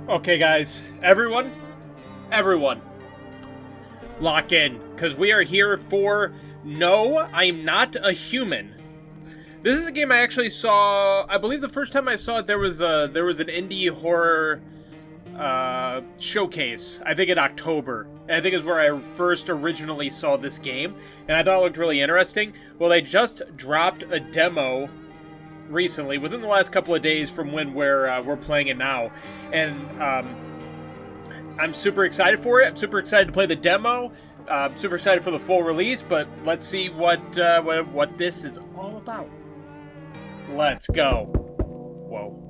Okay, guys, everyone, lock in, because we are here for No, I'm Not a Human. This is a game I actually saw. I believe the first time I saw it, there was an indie horror showcase. I think in October. And I think is where I first originally saw this game, and I thought it looked really interesting. Well, they just dropped a demo recently, within the last couple of days from when we're playing it now, and I'm super excited for it. I'm super excited to play the demo. Super excited for the full release. But let's see what this is all about. Let's go. Whoa.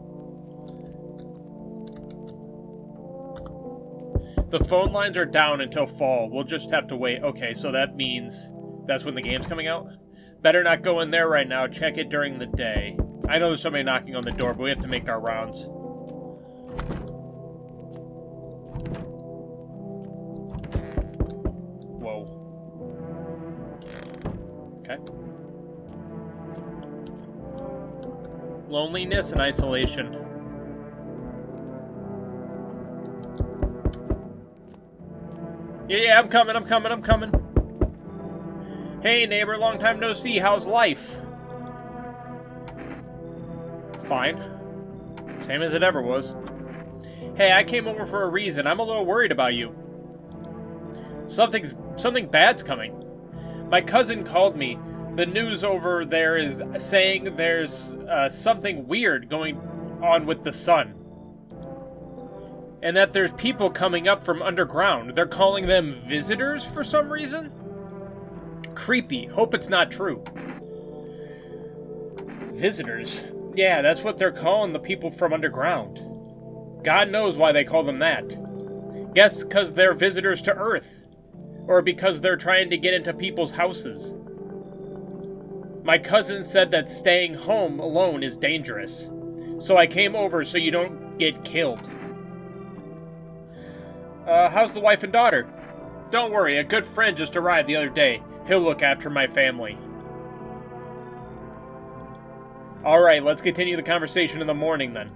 The phone lines are down until fall. We'll just have to wait. Okay, so that means that's when the game's coming out. Better not go in there right now. Check it during the day. I know there's somebody knocking on the door, but we have to make our rounds. Whoa. Okay. Loneliness and isolation. Yeah, I'm coming. Hey, neighbor, long time no see. How's life? Fine. Same as it ever was. Hey, I came over for a reason. I'm a little worried about you. Something bad's coming. My cousin called me. The news over there is saying there's something weird going on with the sun. And that there's people coming up from underground. They're calling them visitors for some reason? Creepy. Hope it's not true. Visitors? Yeah, that's what they're calling the people from underground. God knows why they call them that. Guess because they're visitors to Earth. Or because they're trying to get into people's houses. My cousin said that staying home alone is dangerous. So I came over so you don't get killed. How's the wife and daughter? Don't worry, a good friend just arrived the other day. He'll look after my family. Alright, let's continue the conversation in the morning then.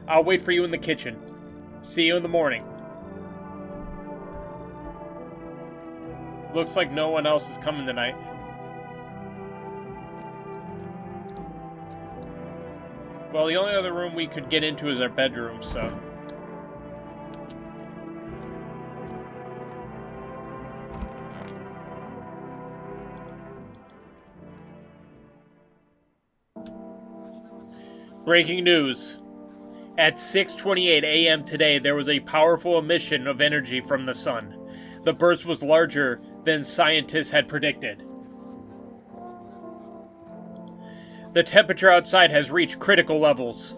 I'll wait for you in the kitchen. See you in the morning. Looks like no one else is coming tonight. Well, the only other room we could get into is our bedroom, so... Breaking news. At 6:28 a.m. today, there was a powerful emission of energy from the sun. The burst was larger than scientists had predicted. The temperature outside has reached critical levels.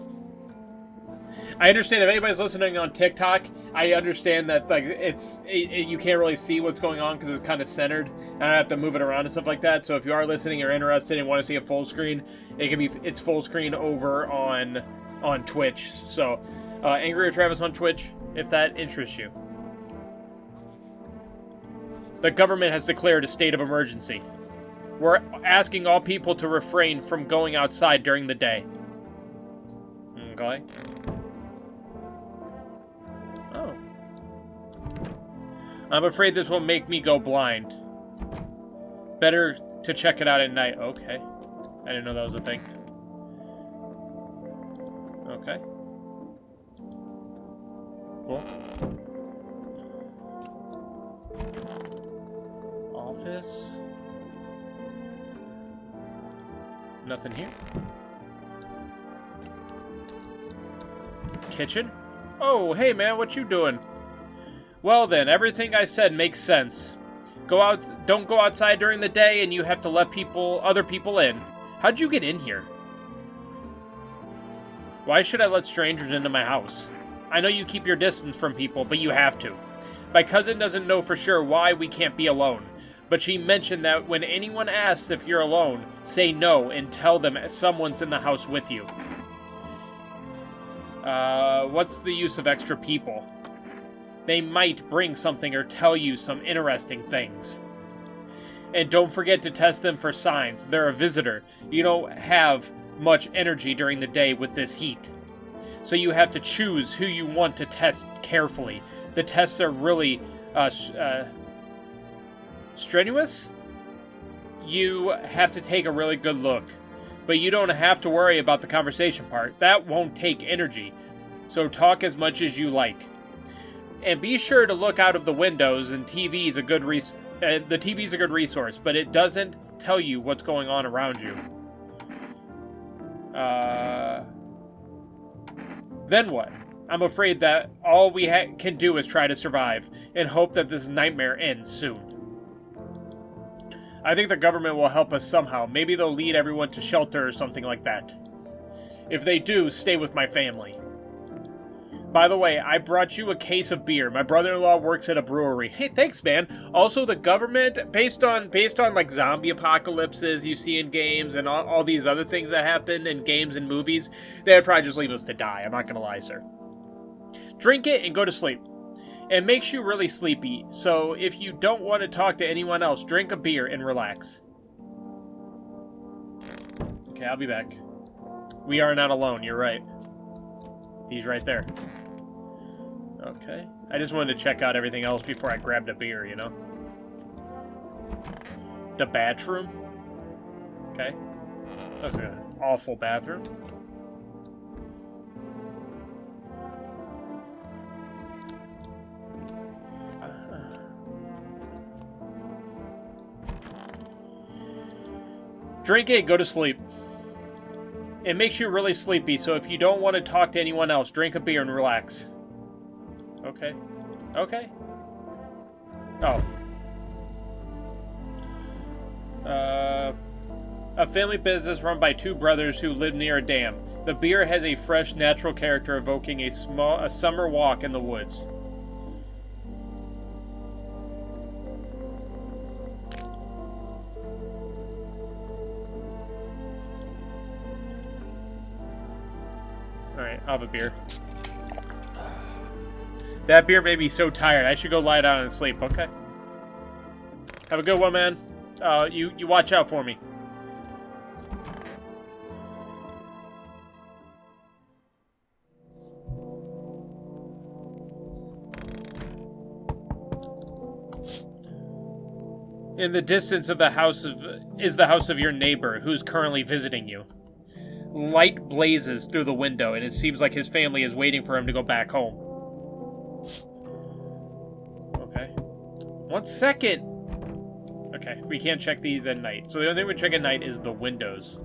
I understand if anybody's listening on TikTok, I understand that you can't really see what's going on because it's kind of centered, and I have to move it around and stuff like that. So if you are listening, you're interested and want to see a full screen, it's full screen over on Twitch. So AngrierTravis on Twitch, if that interests you. The government has declared a state of emergency. We're asking all people to refrain from going outside during the day. Okay. Oh. I'm afraid this will make me go blind. Better to check it out at night. Okay. I didn't know that was a thing. Okay. Cool. Office. Nothing here. Kitchen? Oh, hey man, what you doing? Well then, everything I said makes sense. Don't go outside during the day, and you have to let other people in. How'd you get in here? Why should I let strangers into my house? I know you keep your distance from people, but you have to. My cousin doesn't know for sure why we can't be alone, but she mentioned that when anyone asks if you're alone, say no and tell them someone's in the house with you. What's the use of extra people? They might bring something or tell you some interesting things. And don't forget to test them for signs. They're a visitor. You don't have much energy during the day with this heat. so you have to choose who you want to test carefully. The tests are really strenuous. You have to take a really good look, but you don't have to worry about the conversation part. That won't take energy, so talk as much as you like. And be sure to look out of the windows, and TV is a good the TV is a good resource, but it doesn't tell you what's going on around you. Then what? I'm afraid that all we can do is try to survive, and hope that this nightmare ends soon. I think the government will help us somehow. Maybe they'll lead everyone to shelter or something like that. If they do, stay with my family. By the way, I brought you a case of beer. My brother-in-law works at a brewery. Hey, thanks, man. Also, the government, based on like zombie apocalypses you see in games and all these other things that happen in games and movies, they would probably just leave us to die. I'm not gonna lie, sir. Drink it and go to sleep. It makes you really sleepy, so if you don't want to talk to anyone else, drink a beer and relax. Okay, I'll be back. We are not alone, you're right. He's right there. Okay. I just wanted to check out everything else before I grabbed a beer, you know? The bathroom? Okay. That's an awful bathroom. Drink it, go to sleep. It makes you really sleepy, so if you don't want to talk to anyone else, drink a beer and relax. Okay. Okay. Oh. A family business run by two brothers who live near a dam. The beer has a fresh, natural character evoking a summer walk in the woods. Alright, I'll have a beer. That beer made me so tired. I should go lie down and sleep, okay? Have a good one, man. You watch out for me. In the distance of the house is the house of your neighbor, who's currently visiting you. Light blazes through the window, and it seems like his family is waiting for him to go back home. Okay. 1 second! Okay, we can't check these at night. So the only thing we check at night is the windows.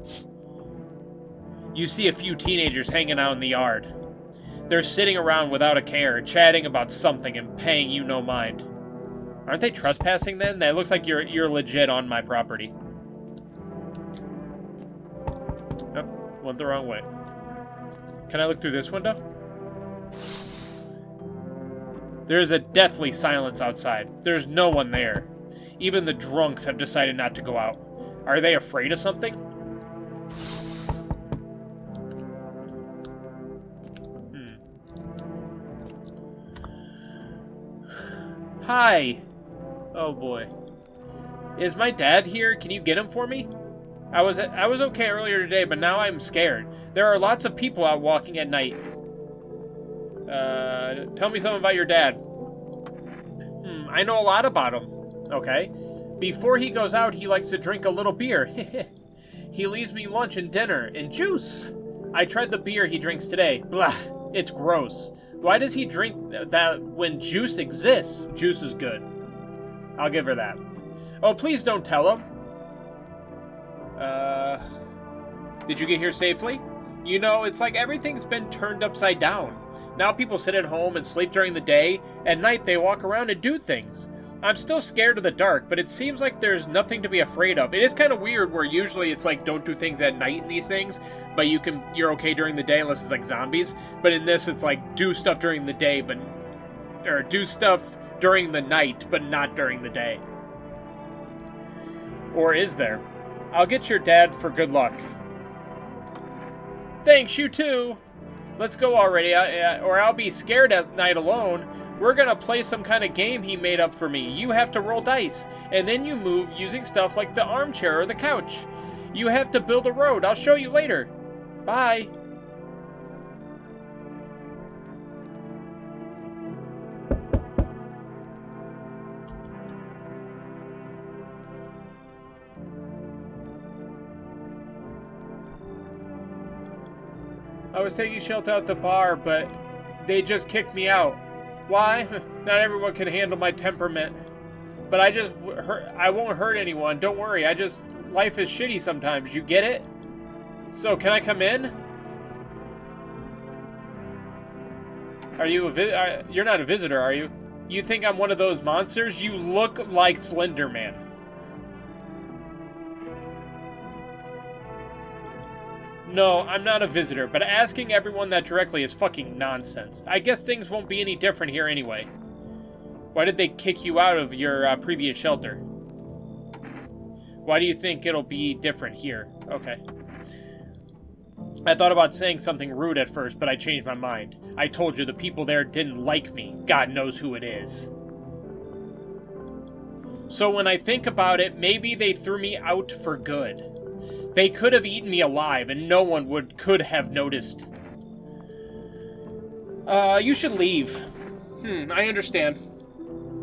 You see a few teenagers hanging out in the yard. They're sitting around without a care, chatting about something and paying you no mind. Aren't they trespassing then? That looks like you're legit on my property. Went the wrong way. Can I look through this window? There's a deathly silence outside. There's no one there. Even the drunks have decided not to go out. Are they afraid of something? Hi. Oh boy. Is my dad here? Can you get him for me? I was okay earlier today, but now I'm scared. There are lots of people out walking at night. Tell me something about your dad. I know a lot about him. Okay. Before he goes out, he likes to drink a little beer. He leaves me lunch and dinner, and juice. I tried the beer he drinks today. Blah. It's gross. Why does he drink that when juice exists? Juice is good. I'll give her that. Oh, please don't tell him. Did you get here safely? You know, it's like everything's been turned upside down. Now people sit at home and sleep during the day. At night, they walk around and do things. I'm still scared of the dark, but it seems like there's nothing to be afraid of. It is kind of weird where usually it's like, don't do things at night in these things, but you're okay during the day unless it's like zombies. But in this, it's like, do stuff during the day, or do stuff during the night, but not during the day. Or is there? I'll get your dad for good luck. Thanks, you too! Let's go already, or I'll be scared at night alone. We're gonna play some kind of game he made up for me. You have to roll dice, and then you move using stuff like the armchair or the couch. You have to build a road. I'll show you later. Bye. was taking shelter at the bar, but they just kicked me out. Why? Not everyone can handle my temperament. But I won't hurt anyone. Don't worry. Life is shitty sometimes. You get it? So, can I come in? Are you you're not a visitor, are you? You think I'm one of those monsters? You look like Slender Man. No, I'm not a visitor, but asking everyone that directly is fucking nonsense. I guess things won't be any different here anyway. Why did they kick you out of your previous shelter? Why do you think it'll be different here? Okay. I thought about saying something rude at first, but I changed my mind. I told you the people there didn't like me. God knows who it is. So when I think about it, maybe they threw me out for good. They could have eaten me alive, and no one could have noticed. You should leave. I understand.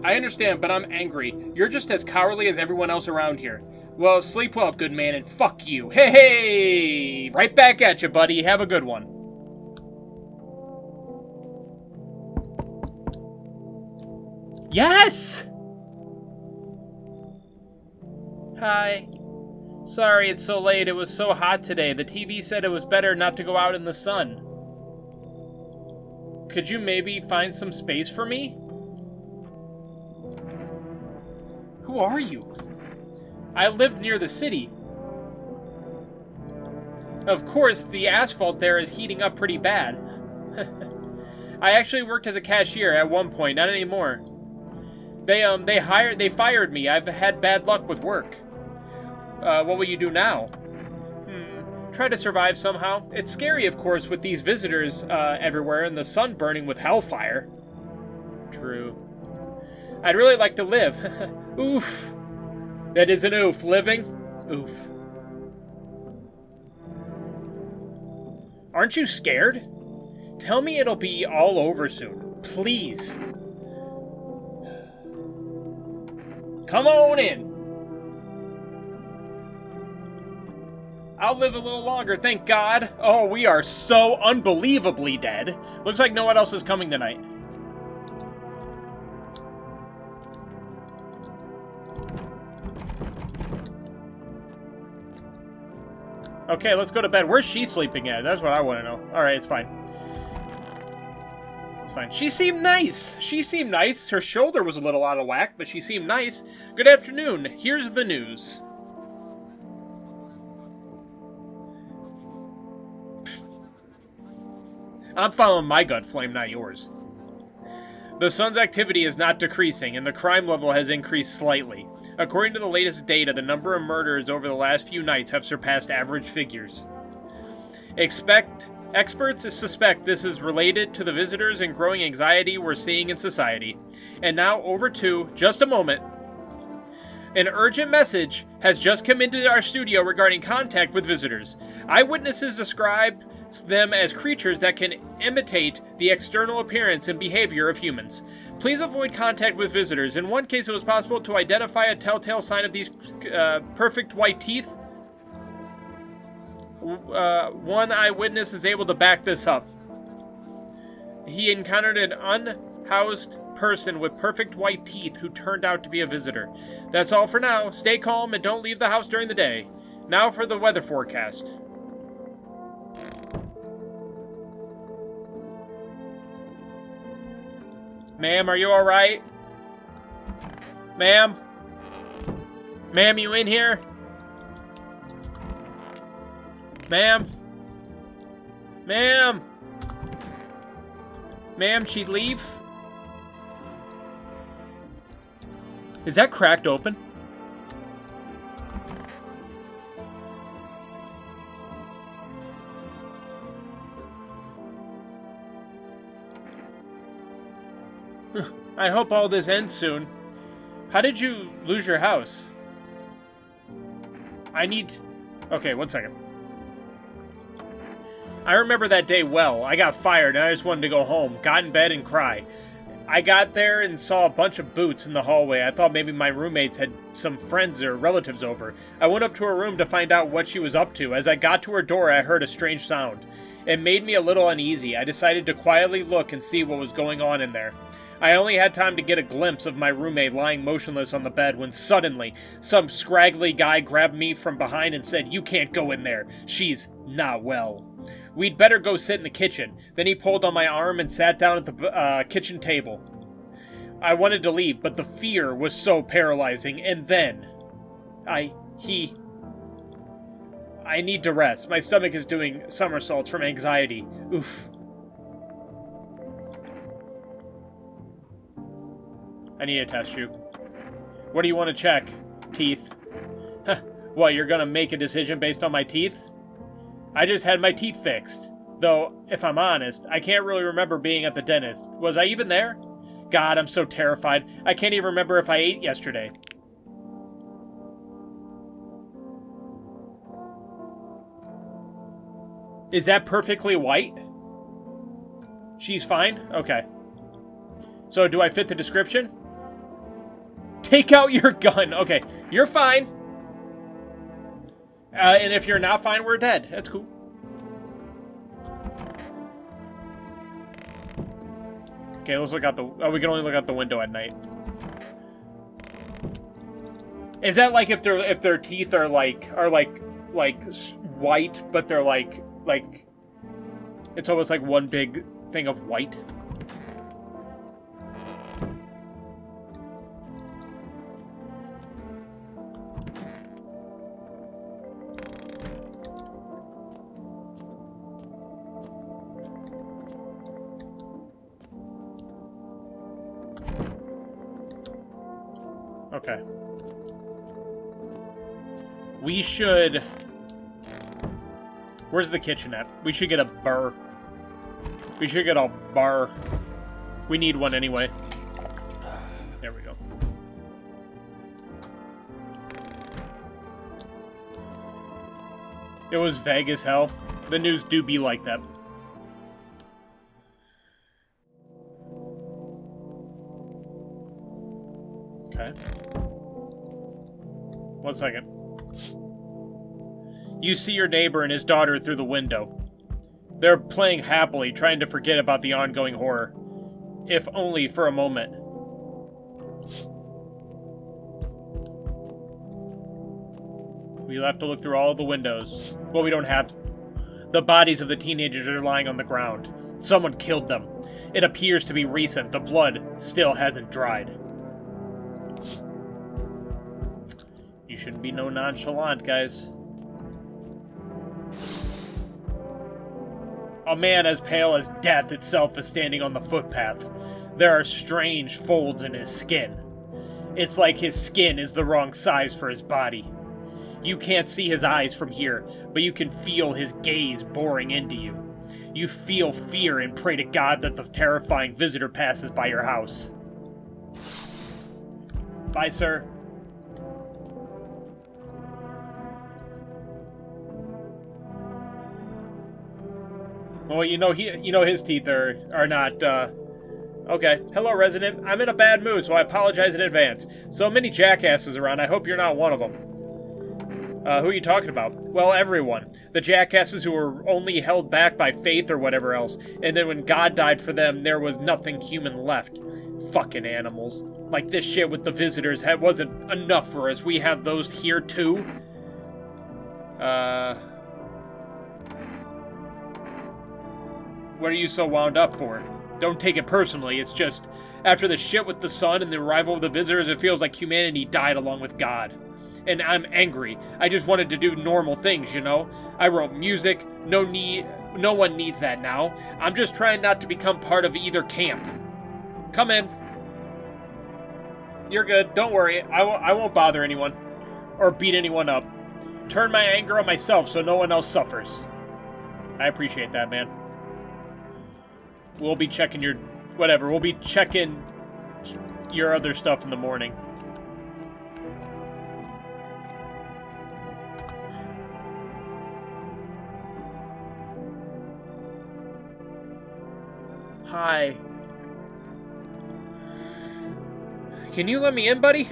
I understand, but I'm angry. You're just as cowardly as everyone else around here. Well, sleep well, good man, and fuck you. Hey! Right back at you, buddy. Have a good one. Yes! Hi. Sorry it's so late. It was so hot today. The TV said it was better not to go out in the sun. Could you maybe find some space for me? Who are you? I live near the city. Of course, the asphalt there is heating up pretty bad. I actually worked as a cashier at one point, not anymore. They fired me. I've had bad luck with work. What will you do now? Try to survive somehow. It's scary, of course, with these visitors everywhere and the sun burning with hellfire. True. I'd really like to live. Oof. That is an oof. Living? Oof. Aren't you scared? Tell me it'll be all over soon. Please. Come on in. I'll live a little longer, thank God. Oh, we are so unbelievably dead. Looks like no one else is coming tonight. Okay, let's go to bed. Where's she sleeping at? That's what I want to know. Alright, it's fine. It's fine. She seemed nice. She seemed nice. Her shoulder was a little out of whack, but she seemed nice. Good afternoon. Here's the news. I'm following my gut flame, not yours. The sun's activity is not decreasing, and the crime level has increased slightly. According to the latest data, the number of murders over the last few nights have surpassed average figures. Experts suspect this is related to the visitors and growing anxiety we're seeing in society. And now, over to, just a moment. An urgent message has just come into our studio regarding contact with visitors. Eyewitnesses describe them as creatures that can imitate the external appearance and behavior of humans. Please avoid contact with visitors. In one case, it was possible to identify a telltale sign of these perfect white teeth. One eyewitness is able to back this up. He encountered an unhoused person with perfect white teeth who turned out to be a visitor. That's all for now. Stay calm and don't leave the house during the day. Now for the weather forecast. Ma'am, are you alright? Ma'am? Ma'am, you in here? Ma'am? Ma'am? Ma'am, she'd leave? Is that cracked open? I hope all this ends soon. How did you lose your house? Okay, 1 second. I remember that day well. I got fired and I just wanted to go home, got in bed and cry. I got there and saw a bunch of boots in the hallway. I thought maybe my roommates had some friends or relatives over. I went up to her room to find out what she was up to. As I got to her door, I heard a strange sound. It made me a little uneasy. I decided to quietly look and see what was going on in there. I only had time to get a glimpse of my roommate lying motionless on the bed when suddenly some scraggly guy grabbed me from behind and said, "You can't go in there. She's not well. We'd better go sit in the kitchen." Then he pulled on my arm and sat down at the kitchen table. I wanted to leave, but the fear was so paralyzing, and then... I need to rest. My stomach is doing somersaults from anxiety. Oof. I need to test you. What do you want to check? Teeth. What, you're gonna make a decision based on my teeth? I just had my teeth fixed. Though, if I'm honest, I can't really remember being at the dentist. Was I even there? God, I'm so terrified. I can't even remember if I ate yesterday. Is that perfectly white? She's fine? Okay. So, do I fit the description? Take out your gun. Okay, you're fine. And if you're not fine, we're dead. That's cool. Okay, let's look out the... Oh, we can only look out the window at night. Is that like if their teeth are like white, but they're like it's almost like one big thing of white? Okay. We should... Where's the kitchen at? We should get a bar. We should get a bar. We need one anyway. There we go. It was vague as hell. The news do be like that. Okay. 1 second. You see your neighbor and his daughter through the window. They're playing happily, trying to forget about the ongoing horror. If only for a moment. We'll have to look through all of the windows. Well, we don't have to. The bodies of the teenagers are lying on the ground. Someone killed them. It appears to be recent. The blood still hasn't dried. You shouldn't be no nonchalant, guys. A man as pale as death itself is standing on the footpath. There are strange folds in his skin. It's like his skin is the wrong size for his body. You can't see his eyes from here, but you can feel his gaze boring into you. You feel fear and pray to God that the terrifying visitor passes by your house. Bye, sir. Well, you know his teeth are not, Okay. Hello, resident. I'm in a bad mood, so I apologize in advance. So many jackasses around, I hope you're not one of them. Who are you talking about? Well, everyone. The jackasses who were only held back by faith or whatever else, and then when God died for them, there was nothing human left. Fucking animals. Like this shit with the visitors wasn't enough for us. We have those here, too? What are you so wound up for? Don't take it personally, it's just, after the shit with the sun and the arrival of the visitors, it feels like humanity died along with God. And I'm angry. I just wanted to do normal things, you know? I wrote music, no one needs that now. I'm just trying not to become part of either camp. Come in. You're good, don't worry, I won't bother anyone. Or beat anyone up. Turn my anger on myself so no one else suffers. I appreciate that, man. We'll be checking your... whatever, we'll be checking your other stuff in the morning. Hi. Can you let me in, buddy?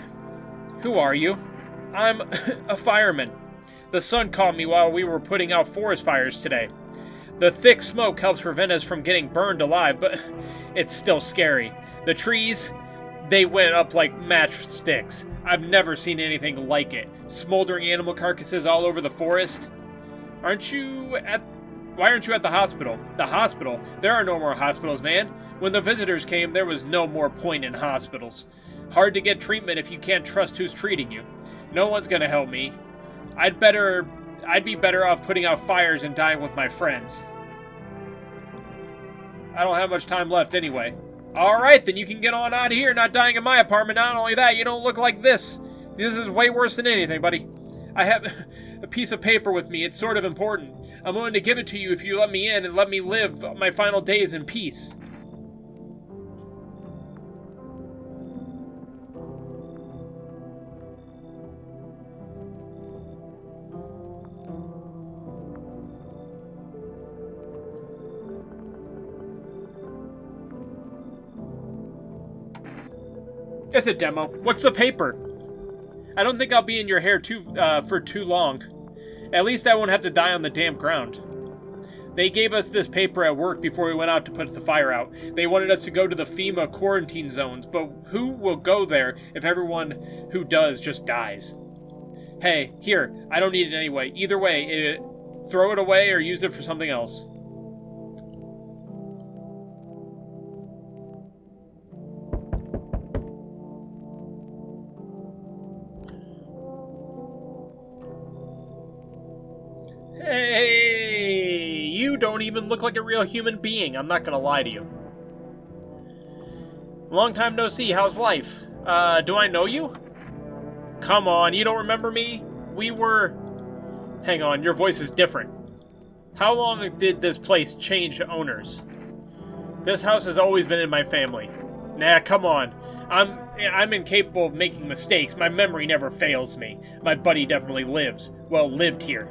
Who are you? I'm a fireman. The sun caught me while we were putting out forest fires today. The thick smoke helps prevent us from getting burned alive, but it's still scary. The trees, they went up like matchsticks. I've never seen anything like it. Smoldering animal carcasses all over the forest. Why aren't you at the hospital? The hospital? There are no more hospitals, man. When the visitors came, there was no more point in hospitals. Hard to get treatment if you can't trust who's treating you. No one's gonna help me. I'd be better off putting out fires and dying with my friends. I don't have much time left anyway. Alright, then you can get on out of here, not dying in my apartment. Not only that, you don't look like this. This is way worse than anything, buddy. I have a piece of paper with me. It's sort of important. I'm willing to give it to you if you let me in and let me live my final days in peace. It's a demo. What's the paper? I don't think I'll be in your hair for too long. At least I won't have to die on the damp ground. They gave us this paper at work before we went out to put the fire out. They wanted us to go to the FEMA quarantine zones, but who will go there if everyone who does just dies? Hey, here, I don't need it anyway. Either way, throw it away or use it for something else. Hey, you don't even look like a real human being. I'm not gonna lie to you. Long time no see. How's life? Do I know you? Come on, you don't remember me? We were... Hang on, your voice is different. How long did this place change owners? This house has always been in my family. Nah, come on. I'm incapable of making mistakes. My memory never fails me. My buddy definitely lives. Well, lived here.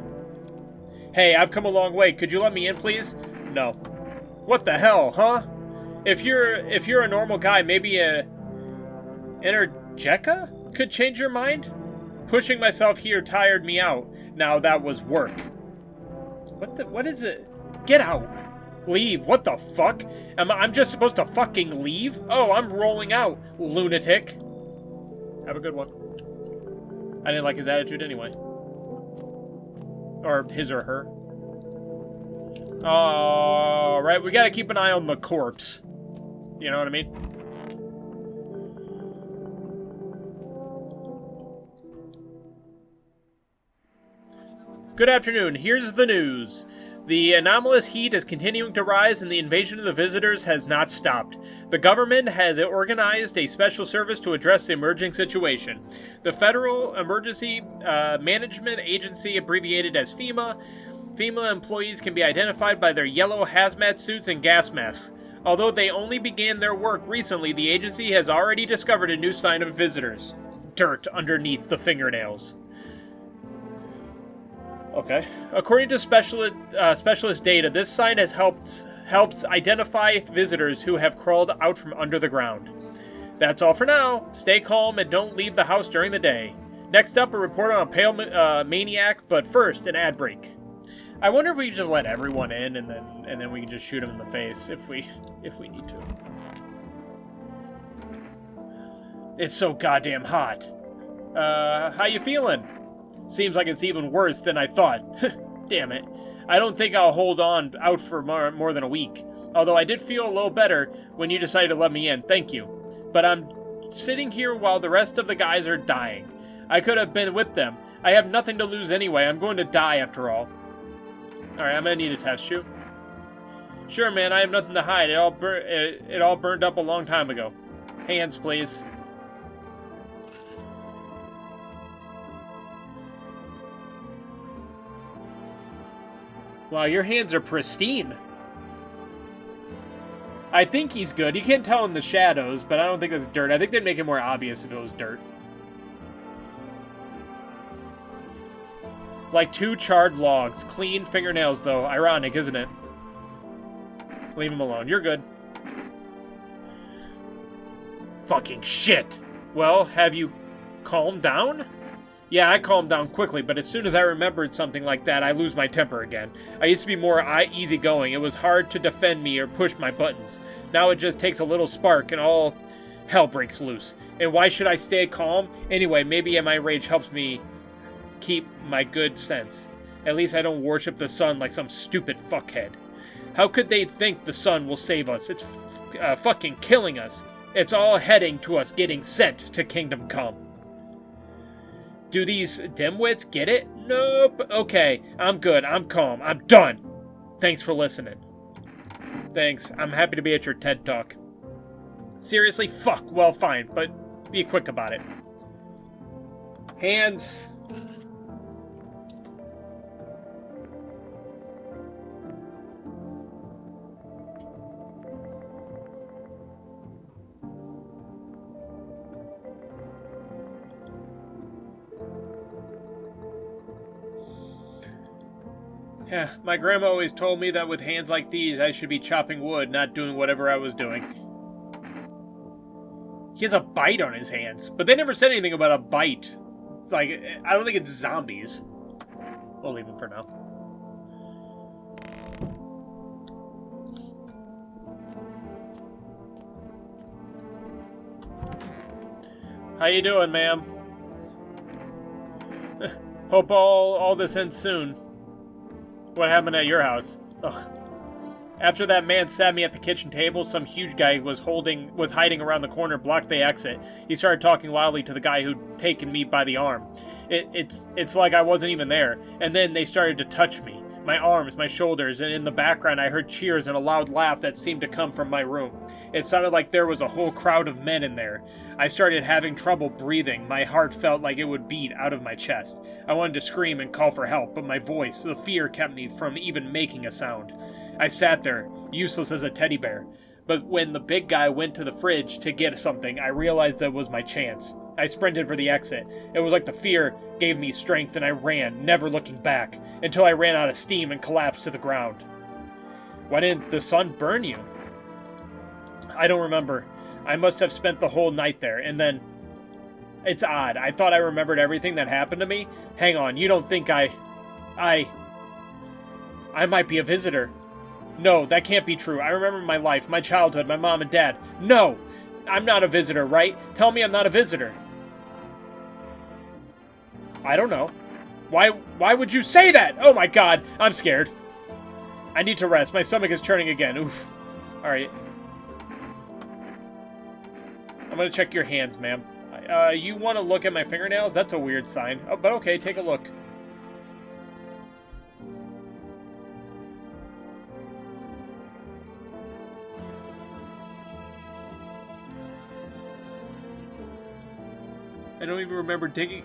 Hey, I've come a long way. Could you let me in, please? No. What the hell, huh? If you're a normal guy, maybe a Energeca could change your mind? Pushing myself here tired me out. Now that was work. What is it? Get out. Leave. What the fuck? I'm just supposed to fucking leave? Oh, I'm rolling out, lunatic. Have a good one. I didn't like his attitude anyway. Or his or her. Alright, we gotta keep an eye on the corpse. You know what I mean? Good afternoon, here's the news. The anomalous heat is continuing to rise and the invasion of the visitors has not stopped. The government has organized a special service to address the emerging situation. The Federal Emergency Management Agency, abbreviated as FEMA. FEMA employees can be identified by their yellow hazmat suits and gas masks. Although they only began their work recently, the agency has already discovered a new sign of visitors. Dirt underneath the fingernails. Okay. According to specialist data, this sign helps identify visitors who have crawled out from under the ground. That's all for now. Stay calm and don't leave the house during the day. Next up, a report on a pale maniac, but first, an ad break. I wonder if we could just let everyone in and then we can just shoot him in the face if we need to. It's so goddamn hot. How you feeling? Seems like it's even worse than I thought. Damn it. I don't think I'll hold on out for more than a week. Although I did feel a little better when you decided to let me in. Thank you. But I'm sitting here while the rest of the guys are dying. I could have been with them. I have nothing to lose anyway. I'm going to die after all. Alright, I'm gonna need a test shoot. Sure, man. I have nothing to hide. It all burned up a long time ago. Hands, please. Wow, your hands are pristine. I think he's good. You can't tell in the shadows, but I don't think that's dirt. I think they'd make it more obvious if it was dirt. Like 2 charred logs. Clean fingernails, though. Ironic, isn't it? Leave him alone. You're good. Fucking shit. Well, have you calmed down? Yeah, I calmed down quickly, but as soon as I remembered something like that, I lose my temper again. I used to be more easygoing. It was hard to defend me or push my buttons. Now it just takes a little spark and all hell breaks loose. And why should I stay calm? Anyway, maybe my rage helps me keep my good sense. At least I don't worship the sun like some stupid fuckhead. How could they think the sun will save us? It's fucking killing us. It's all heading to us getting sent to Kingdom Come. Do these dimwits get it? Nope. Okay, I'm good. I'm calm. I'm done. Thanks for listening. Thanks. I'm happy to be at your TED Talk. Seriously? Fuck. Well, fine, but be quick about it. Hands. Yeah, my grandma always told me that with hands like these, I should be chopping wood, not doing whatever I was doing. He has a bite on his hands, but they never said anything about a bite. Like, I don't think it's zombies. We'll leave him for now. How you doing, ma'am? Hope all this ends soon. What happened at your house? Ugh. After that man stabbed me at the kitchen table, some huge guy was hiding around the corner, blocked the exit. He started talking loudly to the guy who'd taken me by the arm. It's like I wasn't even there. And then they started to touch me. My arms, my shoulders, and in the background I heard cheers and a loud laugh that seemed to come from my room. It sounded like there was a whole crowd of men in there. I started having trouble breathing. My heart felt like it would beat out of my chest. I wanted to scream and call for help, but my voice, the fear, kept me from even making a sound. I sat there, useless as a teddy bear. But when the big guy went to the fridge to get something, I realized that was my chance. I sprinted for the exit. It was like the fear gave me strength and I ran, never looking back, until I ran out of steam and collapsed to the ground. Why didn't the sun burn you? I don't remember. I must have spent the whole night there, and then... It's odd. I thought I remembered everything that happened to me. Hang on, you don't think I might be a visitor. No, that can't be true. I remember my life, my childhood, my mom and dad. No! I'm not a visitor, right? Tell me I'm not a visitor. I don't know. Why would you say that? Oh my god, I'm scared. I need to rest. My stomach is churning again. Oof. Alright. I'm gonna check your hands, ma'am. You want to look at my fingernails? That's a weird sign. Oh, but okay, take a look. I don't even remember digging.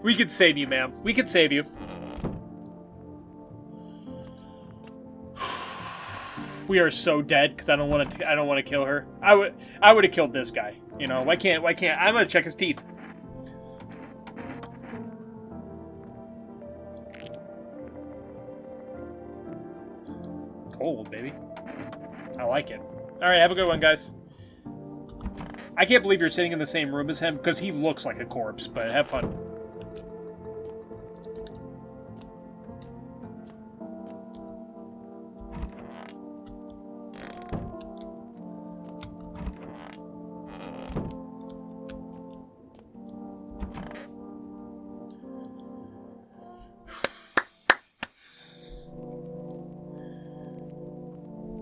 We could save you, ma'am. We could save you. We are so dead because I don't want to kill her. I would have killed this guy. You know, why can't I'm gonna check his teeth. Cold, baby. I like it. Alright, have a good one, guys. I can't believe you're sitting in the same room as him because he looks like a corpse, but have fun.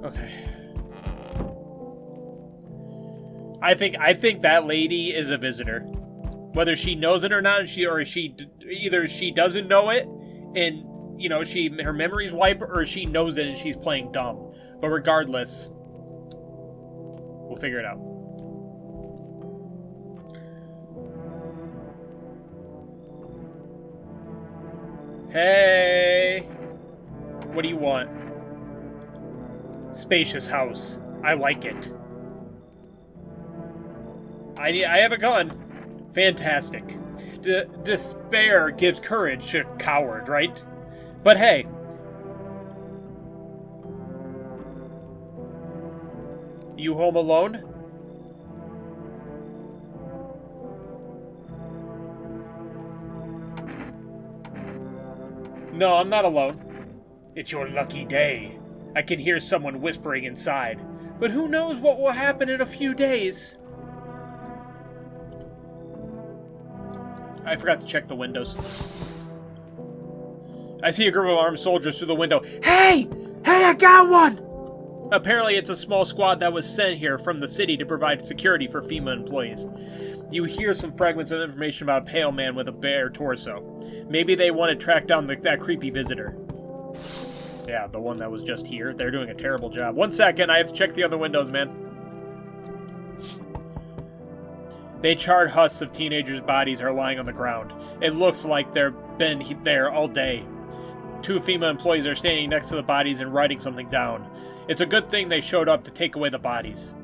Okay. I think that lady is a visitor. Whether she knows it or not, either she doesn't know it and you know, her memory's wiped, or she knows it and she's playing dumb. But regardless, we'll figure it out. Hey! What do you want? Spacious house. I like it. I have a gun. Fantastic. Despair gives courage to cowards, right? But hey. You home alone? No, I'm not alone. It's your lucky day. I can hear someone whispering inside. But who knows what will happen in a few days? I forgot to check the windows. I see a group of armed soldiers through the window. Hey! Hey, I got one! Apparently it's a small squad that was sent here from the city to provide security for FEMA employees. You hear some fragments of information about a pale man with a bare torso. Maybe they want to track down that creepy visitor. Yeah, the one that was just here. They're doing a terrible job. 1 second, I have to check the other windows, man. They charred husks of teenagers' bodies are lying on the ground. It looks like they've been there all day. 2 FEMA employees are standing next to the bodies and writing something down. It's a good thing they showed up to take away the bodies.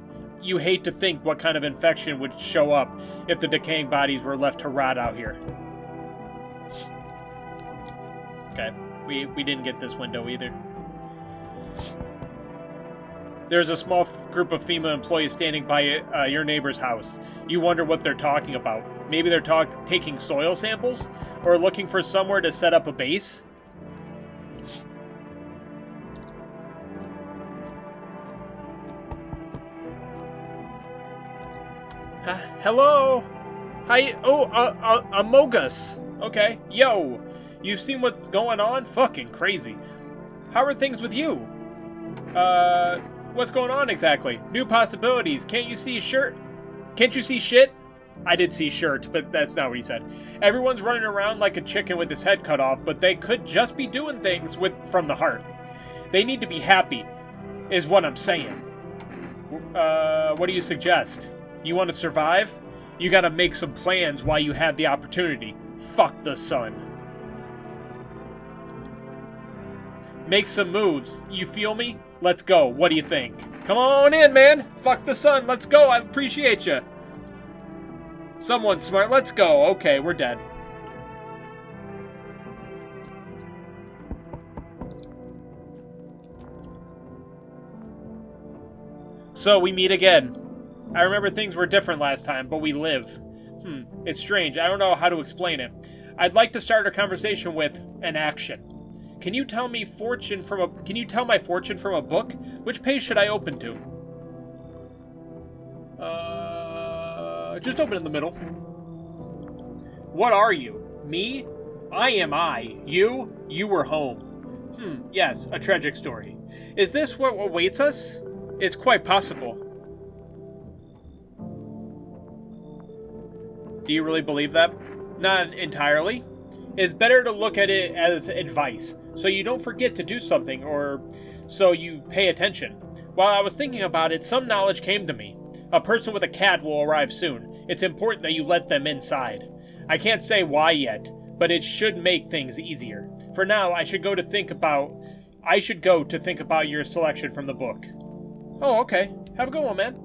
You hate to think what kind of infection would show up if the decaying bodies were left to rot out here. Okay, we didn't get this window either. There's a small group of FEMA employees standing by your neighbor's house. You wonder what they're talking about. Maybe they're taking soil samples? Or looking for somewhere to set up a base? Hello? Hi. Oh, Amogus. Okay. Yo. You've seen what's going on? Fucking crazy. How are things with you? What's going on exactly? New possibilities. Can't you see Can't you see shit? I did see shirt, but that's not what he said. Everyone's running around like a chicken with his head cut off, but they could just be doing things from the heart. They need to be happy, is what I'm saying. What do you suggest? You want to survive? You gotta make some plans while you have the opportunity. Fuck the sun. Make some moves. You feel me? Let's go. What do you think? Come on in, man. Fuck the sun. Let's go. I appreciate you. Someone smart. Let's go. Okay, we're dead. So we meet again. I remember things were different last time, but we live. It's strange. I don't know how to explain it. I'd like to start a conversation with an action. Can you tell my fortune from a book? Which page should I open to? Just open in the middle. What are you? Me? I am I. You? You were home. Yes, a tragic story. Is this what awaits us? It's quite possible. Do you really believe that? Not entirely. It's better to look at it as advice, so you don't forget to do something, or so you pay attention. While I was thinking about it, some knowledge came to me. A person with a cat will arrive soon. It's important that you let them inside. I can't say why yet, but it should make things easier. For now, I should go to think about your selection from the book. Oh, okay. Have a good one, man.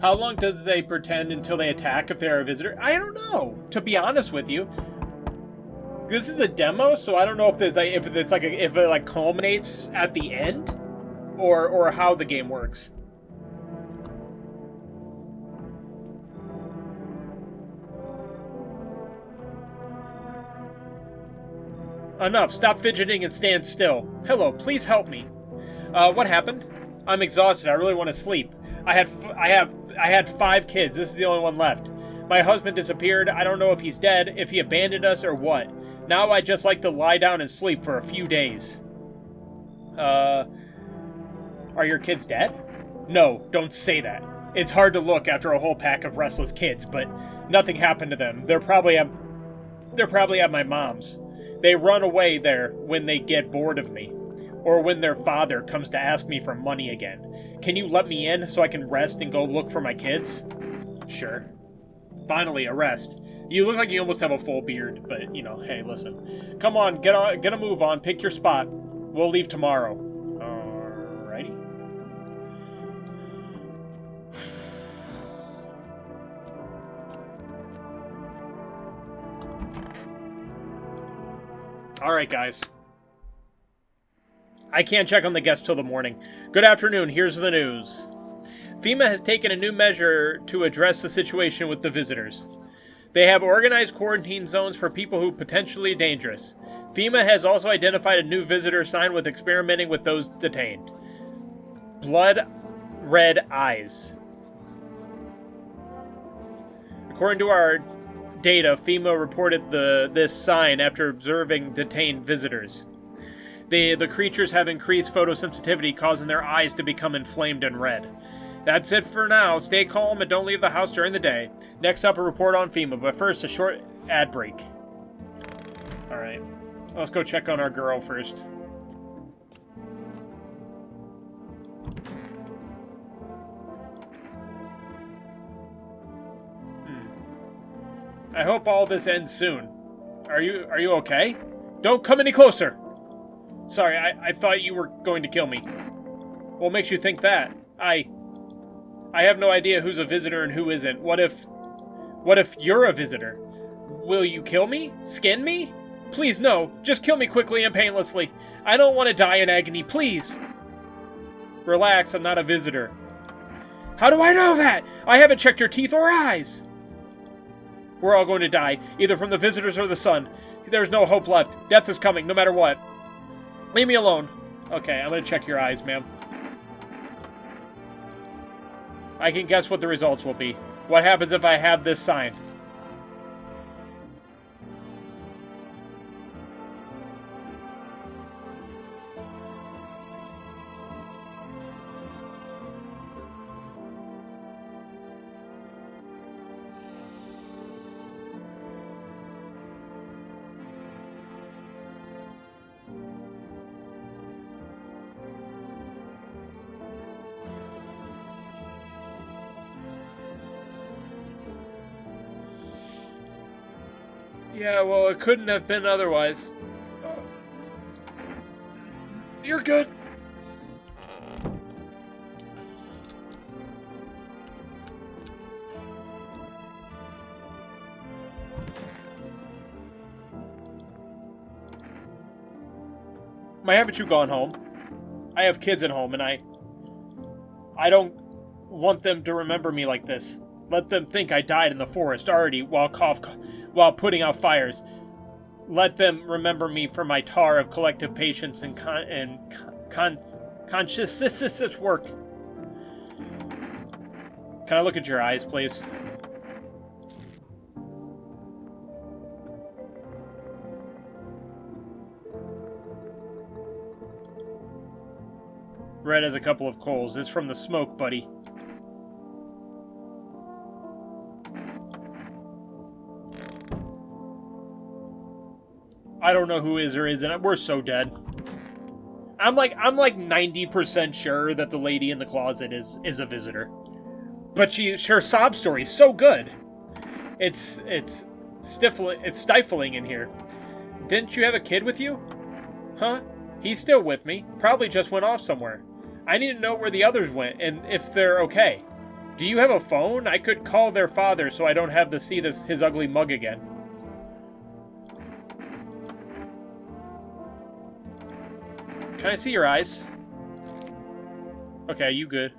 How long does they pretend until they attack if they're a visitor? I don't know, to be honest with you. This is a demo, so I don't know if it culminates at the end, or how the game works. Enough. Stop fidgeting and stand still. Hello, please help me. What happened? I'm exhausted. I really want to sleep. I had 5 kids. This is the only one left. My husband disappeared. I don't know if he's dead, if he abandoned us, or what. Now I'd just like to lie down and sleep for a few days. Are your kids dead? No, don't say that. It's hard to look after a whole pack of restless kids, but nothing happened to them. They're probably at my mom's. They run away there when they get bored of me. Or when their father comes to ask me for money again. Can you let me in so I can rest and go look for my kids? Sure. Finally, a rest. You look like you almost have a full beard, but, you know, hey, listen. Come on, get a move on, pick your spot. We'll leave tomorrow. Alright, guys. I can't check on the guests till the morning. Good afternoon, here's the news. FEMA has taken a new measure to address the situation with the visitors. They have organized quarantine zones for people who are potentially dangerous. FEMA has also identified a new visitor sign with experimenting with those detained. Blood red eyes. According to our data, FEMA reported this sign after observing detained visitors. The creatures have increased photosensitivity, causing their eyes to become inflamed and red. That's it for now. Stay calm and don't leave the house during the day. Next up, a report on FEMA, but first, a short ad break. Alright. Let's go check on our girl first. I hope all this ends soon. Are you okay? Don't come any closer! Sorry, I thought you were going to kill me. What makes you think that? I have no idea who's a visitor and who isn't. What if you're a visitor? Will you kill me? Skin me? Please, no. Just kill me quickly and painlessly. I don't want to die in agony, please. Relax, I'm not a visitor. How do I know that? I haven't checked your teeth or eyes. We're all going to die, either from the visitors or the sun. There's no hope left. Death is coming, no matter what. Leave me alone. Okay, I'm going to check your eyes, ma'am. I can guess what the results will be. What happens if I have this sign? Yeah, well, it couldn't have been otherwise. You're good. Why haven't you gone home? I have kids at home, and I don't want them to remember me like this. Let them think I died in the forest already while putting out fires. Let them remember me for my tar of collective patience and conscientious work. Can I look at your eyes, please? Red as a couple of coals. It's from the smoke, buddy. I don't know who is or isn't. We're so dead. I'm like 90% sure that the lady in the closet is a visitor. But her sob story is so good. It's stifling in here. Didn't you have a kid with you? Huh? He's still with me. Probably just went off somewhere. I need to know where the others went and if they're okay. Do you have a phone? I could call their father so I don't have to see his ugly mug again. Can I see your eyes? Okay, you good.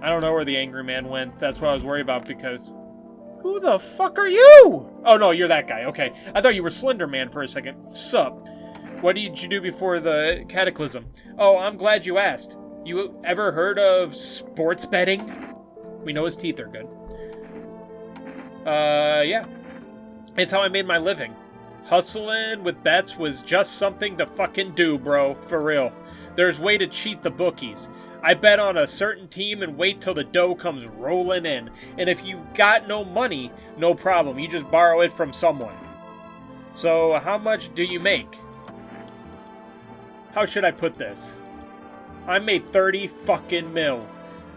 I don't know where the angry man went. That's what I was worried about because... Who the fuck are you? Oh no, you're that guy. Okay. I thought you were Slender Man for a second. Sup? What did you do before the cataclysm? Oh, I'm glad you asked. You ever heard of sports betting? We know his teeth are good. Yeah. It's how I made my living. Hustling with bets was just something to fucking do, bro. For real. There's way to cheat the bookies. I bet on a certain team and wait till the dough comes rolling in. And if you got no money, no problem. You just borrow it from someone. So, how much do you make? How should I put this? I made 30 fucking mil.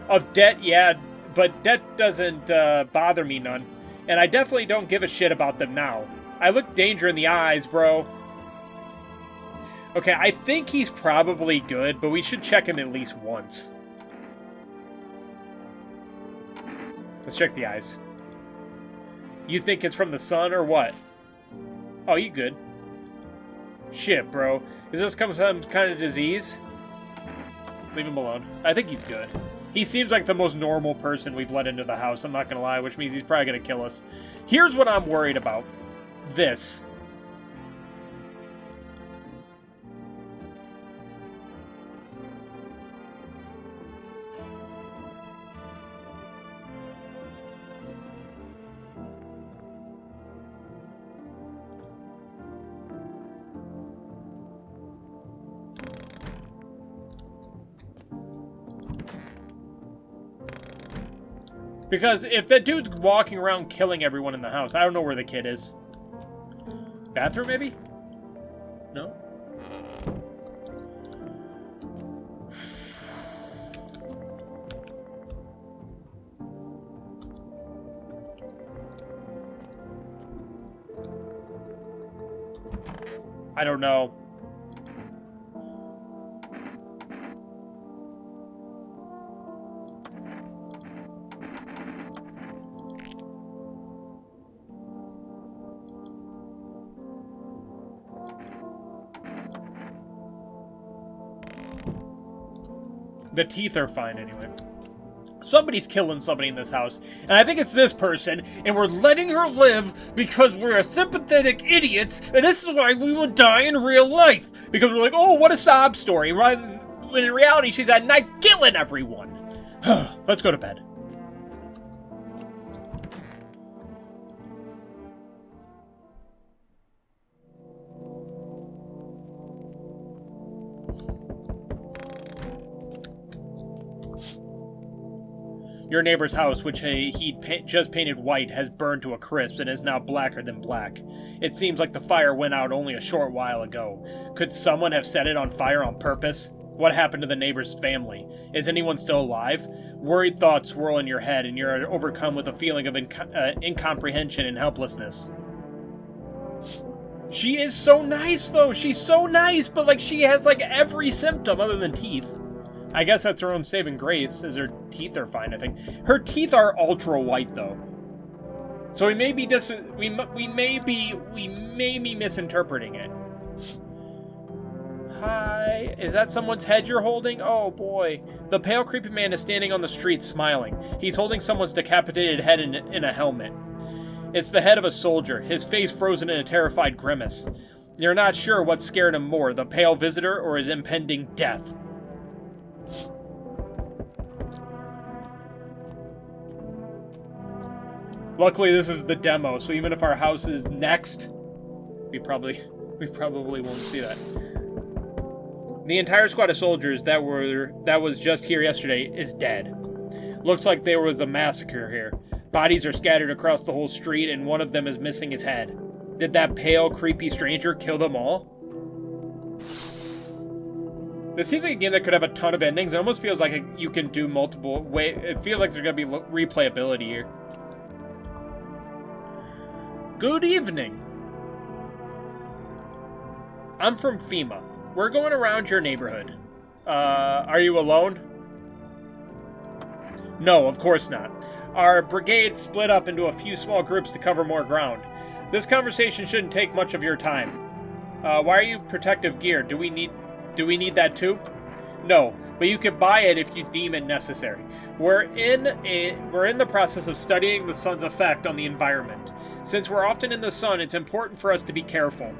Of debt, yeah, but debt doesn't bother me none. And I definitely don't give a shit about them now. I look danger in the eyes, bro. Okay, I think he's probably good, but we should check him at least once. Let's check the eyes. You think it's from the sun or what? Oh, you good. Shit, bro. Is this some kind of disease? Leave him alone. I think he's good. He seems like the most normal person we've let into the house, I'm not gonna lie, which means he's probably gonna kill us. Here's what I'm worried about. This. Because if that dude's walking around killing everyone in the house, I don't know where the kid is. Bathroom, maybe? No? I don't know. The teeth are fine anyway. Somebody's killing somebody in this house, and I think it's this person, and we're letting her live because we're a sympathetic idiots, and this is why we would die in real life. Because we're like, oh, what a sob story, rather than, when in reality she's at night killing everyone. Let's go to bed. Your neighbor's house, which he'd just painted white, has burned to a crisp and is now blacker than black. It seems like the fire went out only a short while ago. Could someone have set it on fire on purpose? What happened to the neighbor's family? Is anyone still alive? Worried thoughts swirl in your head, and you're overcome with a feeling of incomprehension and helplessness. She is so nice, though! She's so nice, but, like, she has, like, every symptom other than teeth. I guess that's her own saving grace, as her teeth are fine, I think. Her teeth are ultra white, though. So we may be misinterpreting it. Hi, is that someone's head you're holding? Oh boy. The pale, creepy man is standing on the street smiling. He's holding someone's decapitated head in a helmet. It's the head of a soldier, his face frozen in a terrified grimace. You're not sure what scared him more, the pale visitor or his impending death. Luckily, this is the demo, so even if our house is next, we probably won't see that. The entire squad of soldiers that was just here yesterday is dead. Looks like there was a massacre here. Bodies are scattered across the whole street, and one of them is missing his head. Did that pale, creepy stranger kill them all? This seems like a game that could have a ton of endings. It almost feels like you can do multiple ways. It feels like there's going to be replayability here. Good evening. I'm from FEMA. We're going around your neighborhood. Are you alone? No, of course not. Our brigade split up into a few small groups to cover more ground. This conversation shouldn't take much of your time. Why are you protective gear? Do we need that too? No, but you can buy it if you deem it necessary. We're in the process of studying the sun's effect on the environment. Since we're often in the sun, it's important for us to be careful.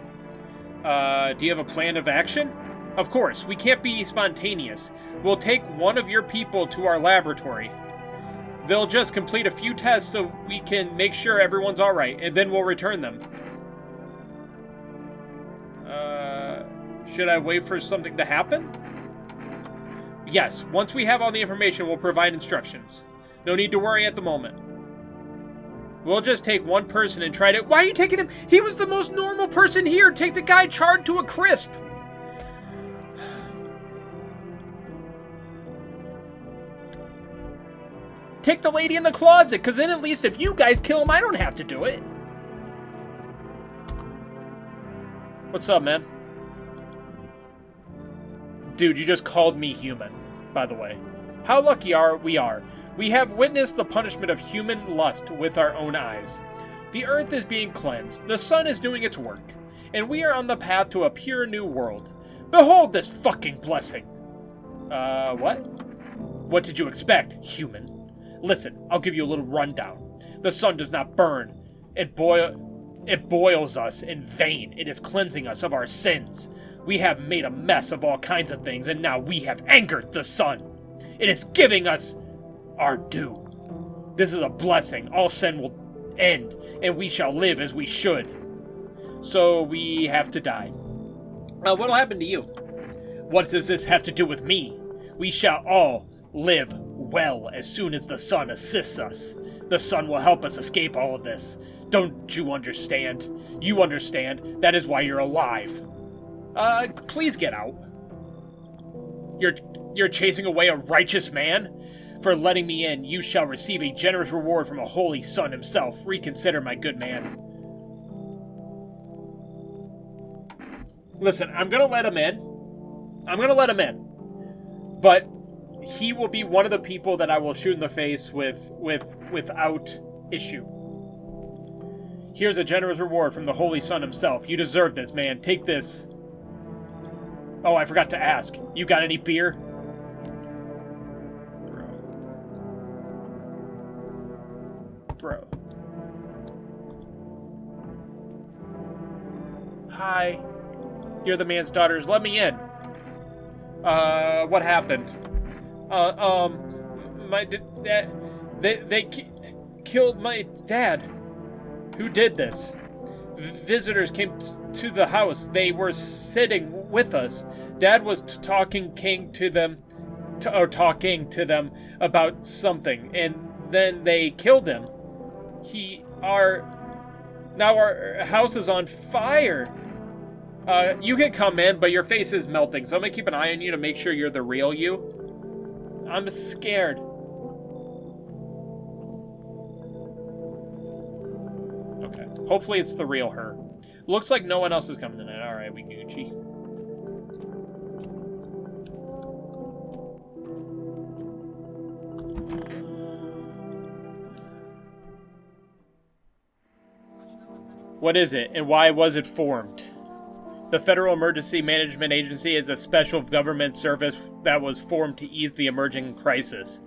Do you have a plan of action? Of course, we can't be spontaneous. We'll take one of your people to our laboratory. They'll just complete a few tests so we can make sure everyone's alright, and then we'll return them. Should I wait for something to happen? Yes, once we have all the information, we'll provide instructions. No need to worry at the moment. We'll just take one person and try to... Why are you taking him? He was the most normal person here! Take the guy charred to a crisp! Take the lady in the closet, because then at least if you guys kill him, I don't have to do it. What's up, man? Dude, you just called me human, by the way. How lucky we are. We have witnessed the punishment of human lust with our own eyes. The earth is being cleansed, the sun is doing its work, and we are on the path to a pure new world. Behold this fucking blessing! What? What did you expect, human? Listen, I'll give you a little rundown. The sun does not burn. It boils us in vain. It is cleansing us of our sins. We have made a mess of all kinds of things, and now we have angered the sun. It is giving us our due. This is a blessing. All sin will end, and we shall live as we should. So we have to die. What'll happen to you? What does this have to do with me? We shall all live well as soon as the sun assists us. The sun will help us escape all of this. Don't you understand? You understand. That is why you're alive. Please get out. You're chasing away a righteous man? For letting me in, you shall receive a generous reward from a holy sun himself. Reconsider, my good man. Listen, I'm gonna let him in. But he will be one of the people that I will shoot in the face without issue. Here's a generous reward from the holy sun himself. You deserve this, man. Take this. Oh, I forgot to ask. You got any beer? Bro. Hi. You're the man's daughters. Let me in. What happened? They killed my dad. Who did this? Visitors came to the house. They were sitting with us. Dad was talking to them about something, and then they killed him. Now our house is on fire. You can come in, but your face is melting, so I'm gonna keep an eye on you to make sure you're the real you. I'm scared. Okay. Hopefully it's the real her. Looks like no one else is coming tonight. Alright, we Gucci. What is it, and why was it formed? The Federal Emergency Management Agency is a special government service that was formed to ease the emerging crisis.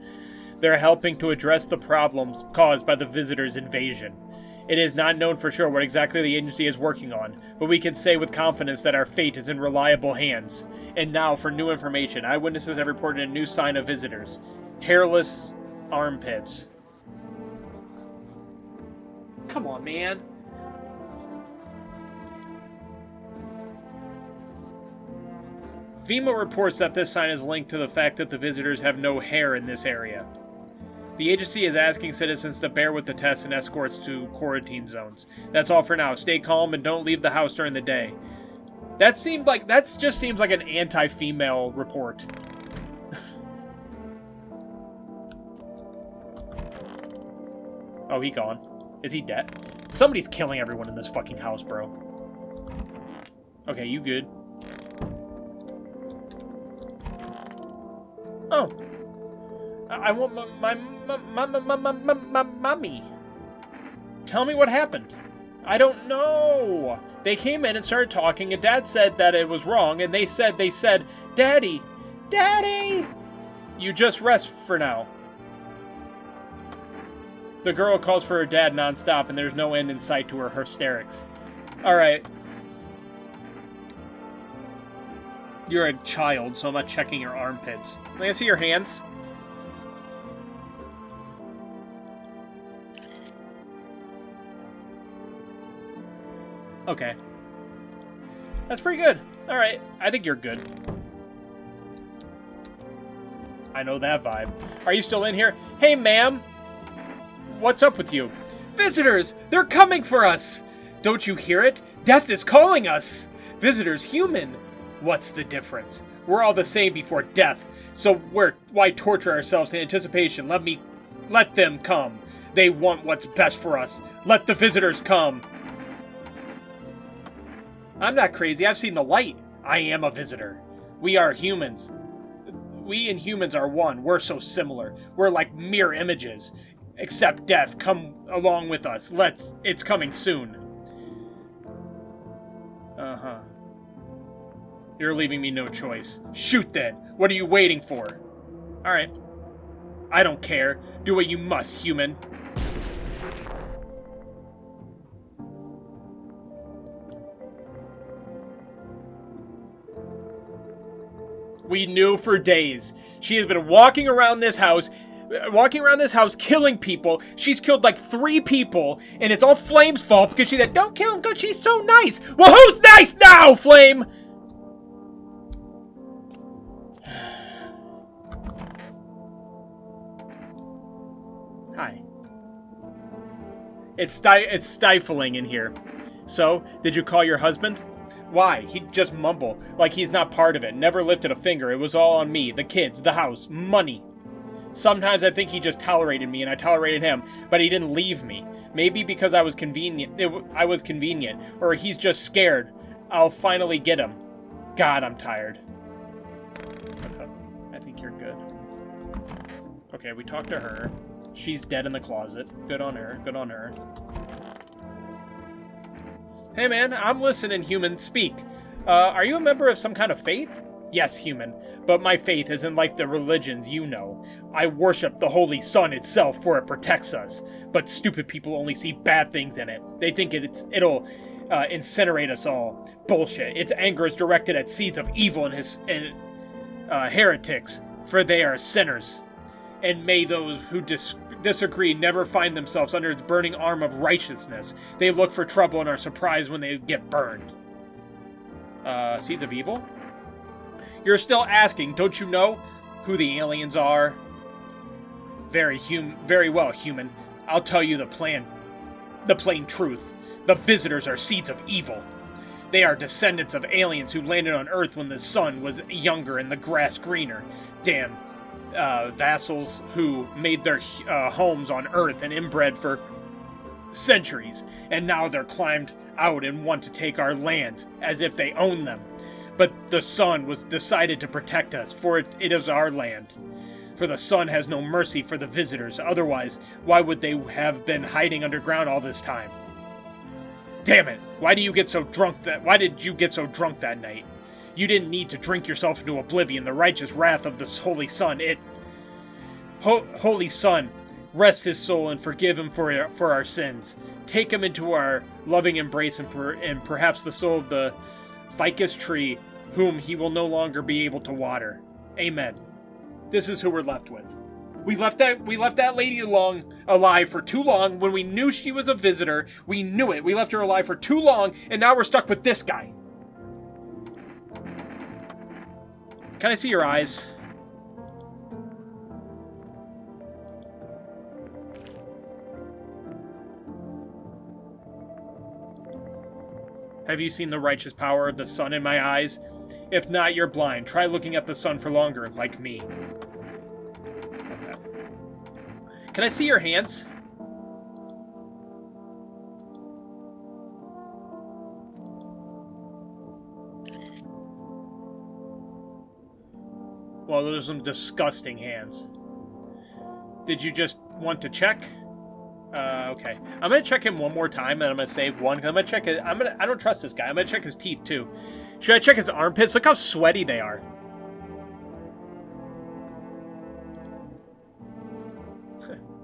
They're helping to address the problems caused by the visitors' invasion. It is not known for sure what exactly the agency is working on, but we can say with confidence that our fate is in reliable hands. And now for new information, eyewitnesses have reported a new sign of visitors. Hairless armpits. Come on, man. FEMA reports that this sign is linked to the fact that the visitors have no hair in this area. The agency is asking citizens to bear with the tests and escorts to quarantine zones. That's all for now. Stay calm and don't leave the house during the day. That just seems like an anti-female report. Oh, he gone. Is he dead? Somebody's killing everyone in this fucking house, bro. Okay, you good. Oh. I want my mommy. Tell me what happened. I don't know. They came in and started talking, and Dad said that it was wrong, and they said, Daddy, Daddy! You just rest for now. The girl calls for her dad nonstop, and there's no end in sight to her hysterics. Alright. You're a child, so I'm not checking your armpits. Can I see your hands? Okay. That's pretty good. Alright, I think you're good. I know that vibe. Are you still in here? Hey, ma'am! What's up with you? Visitors! They're coming for us! Don't you hear it? Death is calling us! Visitors, human! What's the difference? We're all the same before death, so why torture ourselves in anticipation? Let them come. They want what's best for us. Let the visitors come. I'm not crazy. I've seen the light. I am a visitor. We are humans. We and humans are one. We're so similar. We're like mirror images. Accept death. Come along with us. It's coming soon. Uh-huh. You're leaving me no choice. Shoot then. What are you waiting for? Alright. I don't care. Do what you must, human. We knew for days. She has been walking around this house killing people. She's killed like 3 people, and it's all Flame's fault because she said, don't kill him because she's so nice. Well, who's nice now, Flame? Hi. It's stifling in here. So, did you call your husband? Why? He'd just mumble, like he's not part of it, never lifted a finger. It was all on me, the kids, the house, money. Sometimes I think he just tolerated me and I tolerated him, but he didn't leave me. Maybe because I was convenient, or he's just scared. I'll finally get him. God, I'm tired. I think you're good. Okay, we talked to her. She's dead in the closet. Good on her, good on her. Hey man, I'm listening, human. Speak. Are you a member of some kind of faith? Yes, human. But my faith isn't like the religions you know. I worship the Holy Sun itself, for it protects us. But stupid people only see bad things in it. They think it'll incinerate us all. Bullshit. Its anger is directed at seeds of evil and heretics, for they are sinners. And may those who disagree never find themselves under its burning arm of righteousness. They look for trouble and are surprised when they get burned. Seeds of evil? You're still asking, don't you know who the aliens are? Very well, human. I'll tell you the plain truth. The visitors are seeds of evil. They are descendants of aliens who landed on Earth when the sun was younger and the grass greener. Damn. Vassals who made their homes on Earth and inbred for centuries, and now they're climbed out and want to take our lands as if they own them. But the sun was decided to protect us, for it is our land. For the sun has no mercy for the visitors, otherwise why would they have been hiding underground all this time? Damn it, why did you get so drunk that night? You didn't need to drink yourself into oblivion. The righteous wrath of the Holy Sun. Holy Sun, rest his soul and forgive him for our sins. Take him into our loving embrace and perhaps the soul of the ficus tree, whom he will no longer be able to water. Amen. This is who we're left with. We left that lady alive for too long when we knew she was a visitor. We knew it. We left her alive for too long, and now we're stuck with this guy. Can I see your eyes? Have you seen the righteous power of the sun in my eyes? If not, you're blind. Try looking at the sun for longer, like me. Okay. Can I see your hands? Well, those are some disgusting hands. Did you just want to check? Okay. I'm gonna check him one more time, and I'm gonna save one. I'm gonna check it. I don't trust this guy. I'm gonna check his teeth too. Should I check his armpits? Look how sweaty they are.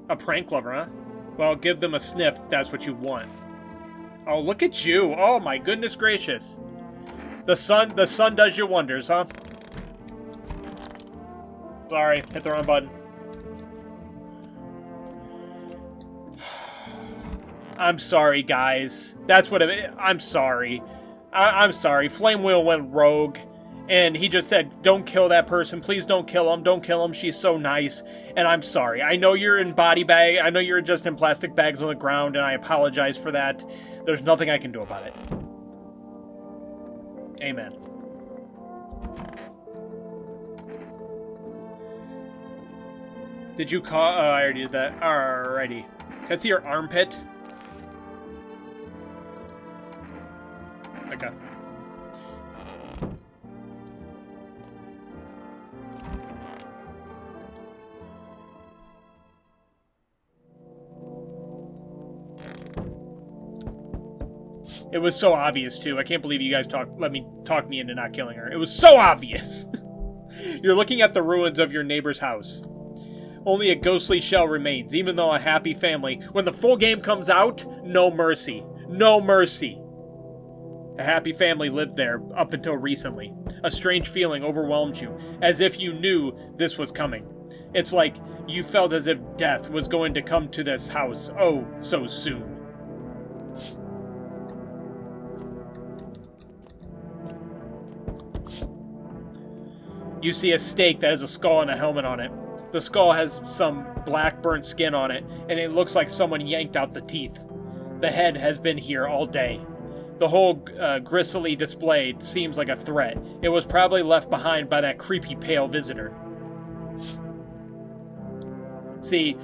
A prank lover, huh? Well, give them a sniff if that's what you want. Oh, look at you! Oh my goodness gracious! The sun does you wonders, huh? Sorry, hit the wrong button. I'm sorry, guys. That's what I'm sorry. I'm sorry. Flame Wheel went rogue, and he just said, don't kill that person. Please don't kill him. Don't kill him. She's so nice. And I'm sorry. I know you're in body bag. I know you're just in plastic bags on the ground, and I apologize for that. There's nothing I can do about it. Amen. Did you call? Oh, I already did that. Alrighty. Can I see your armpit? Okay. It was so obvious, too. I can't believe you guys let me talk me into not killing her. It was so obvious! You're looking at the ruins of your neighbor's house. Only a ghostly shell remains, even though a happy family. When the full game comes out, no mercy. No mercy. A happy family lived there up until recently. A strange feeling overwhelmed you, as if you knew this was coming. It's like you felt as if death was going to come to this house, oh, so soon. You see a stake that has a skull and a helmet on it. The skull has some black burnt skin on it, and it looks like someone yanked out the teeth. The head has been here all day. The whole gristly display seems like a threat. It was probably left behind by that creepy pale visitor. See,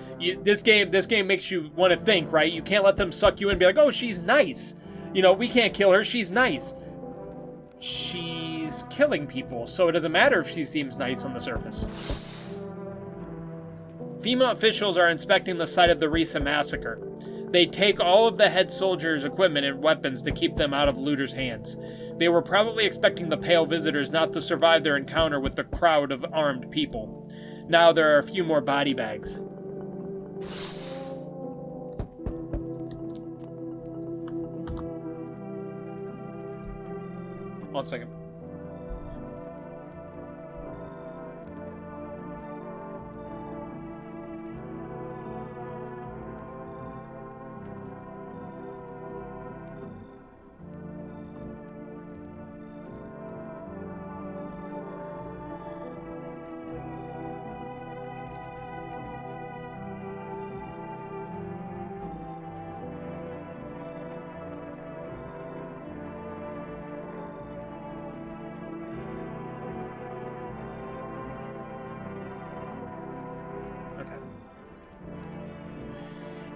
this game makes you want to think, right? You can't let them suck you in and be like, oh, she's nice. You know, we can't kill her, she's nice. She's killing people, so it doesn't matter if she seems nice on the surface. FEMA officials are inspecting the site of the recent massacre. They take all of the head soldiers' equipment and weapons to keep them out of looters' hands. They were probably expecting the pale visitors not to survive their encounter with the crowd of armed people. Now there are a few more body bags. One second.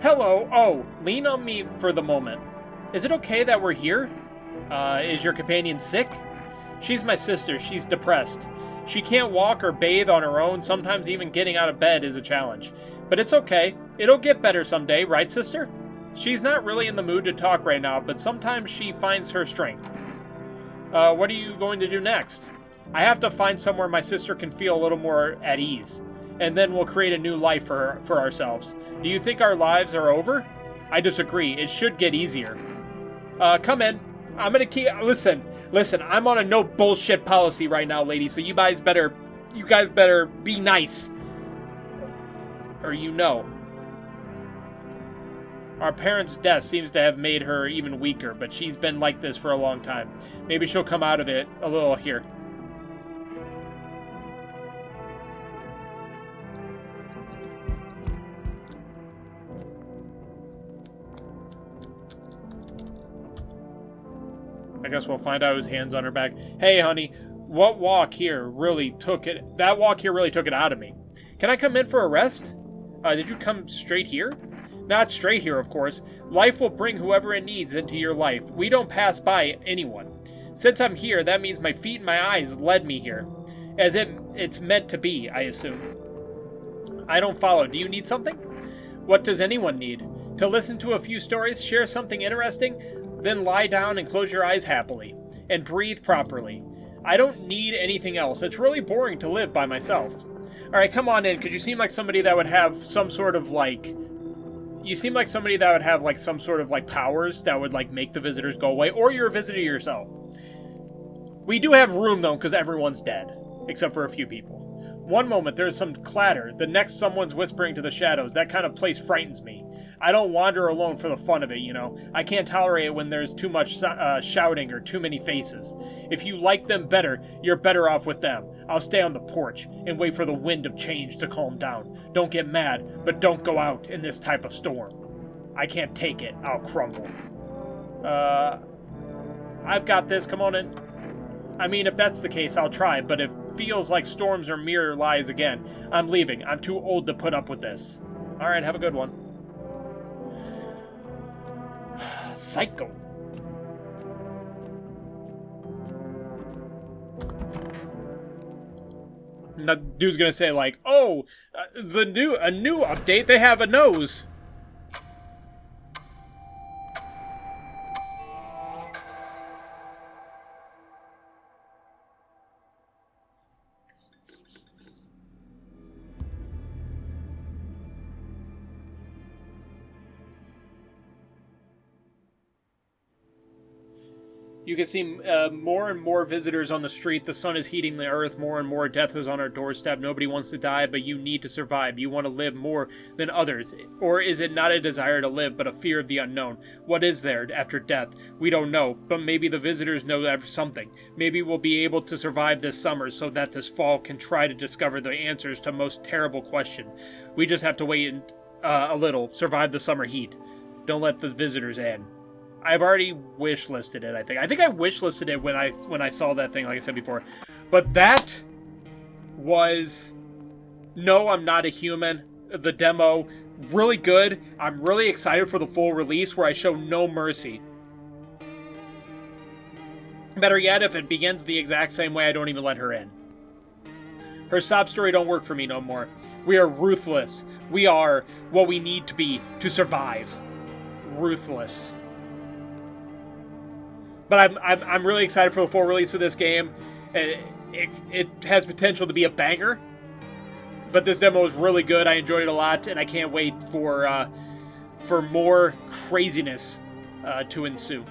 Hello. Oh, lean on me for the moment. Is it okay that we're here? Is your companion sick? She's my sister. She's depressed. She can't walk or bathe on her own. Sometimes even getting out of bed is a challenge. But it's okay. It'll get better someday, right, sister? She's not really in the mood to talk right now, but sometimes she finds her strength. What are you going to do next? I have to find somewhere my sister can feel a little more at ease. And then we'll create a new life for ourselves. Do you think our lives are over? I disagree. It should get easier. Come in. I'm gonna keep... Listen, I'm on a no bullshit policy right now, ladies, so you guys better be nice. Or you know. Our parents' death seems to have made her even weaker, but she's been like this for a long time. Maybe she'll come out of it a little here. I guess we'll find out his hands on her back. Hey, honey, that walk here really took it out of me. Can I come in for a rest? Did you come straight here? Not straight here, of course. Life will bring whoever it needs into your life. We don't pass by anyone. Since I'm here, that means my feet and my eyes led me here. As it's meant to be, I assume. I don't follow. Do you need something? What does anyone need? To listen to a few stories, share something interesting? Then lie down and close your eyes happily. And breathe properly. I don't need anything else. It's really boring to live by myself. Alright, come on in, because you seem like somebody that would have some sort of, like... You seem like somebody that would have, like, some sort of, like, powers that would, like, make the visitors go away. Or you're a visitor yourself. We do have room, though, because everyone's dead. Except for a few people. One moment, there's some clatter. The next, someone's whispering to the shadows. That kind of place frightens me. I don't wander alone for the fun of it, you know. I can't tolerate it when there's too much shouting or too many faces. If you like them better, you're better off with them. I'll stay on the porch and wait for the wind of change to calm down. Don't get mad, but don't go out in this type of storm. I can't take it. I'll crumble. I've got this. Come on in. I mean, if that's the case, I'll try, but it feels like storms are mere lies again. I'm leaving. I'm too old to put up with this. Alright, have a good one. Psycho. And that dude's gonna say, like, oh, a new update, they have a nose. You can see more and more visitors on the street. The sun is heating the earth more and more. Death is on our doorstep. Nobody wants to die, but you need to survive. You want to live more than others. Or is it not a desire to live, but a fear of the unknown? What is there after death? We don't know, but maybe the visitors know something. Maybe we'll be able to survive this summer so that this fall can try to discover the answers to most terrible question. We just have to wait a little, survive the summer heat. Don't let the visitors in. I've already wish listed it, I think. I think I wish listed it when I saw that thing, like I said before. But that was No, I'm Not a Human. The demo, really good. I'm really excited for the full release where I show no mercy. Better yet, if it begins the exact same way, I don't even let her in. Her sob story don't work for me no more. We are ruthless. We are what we need to be to survive. Ruthless. But I'm really excited for the full release of this game. It has potential to be a banger. But this demo is really good. I enjoyed it a lot, and I can't wait for more craziness to ensue.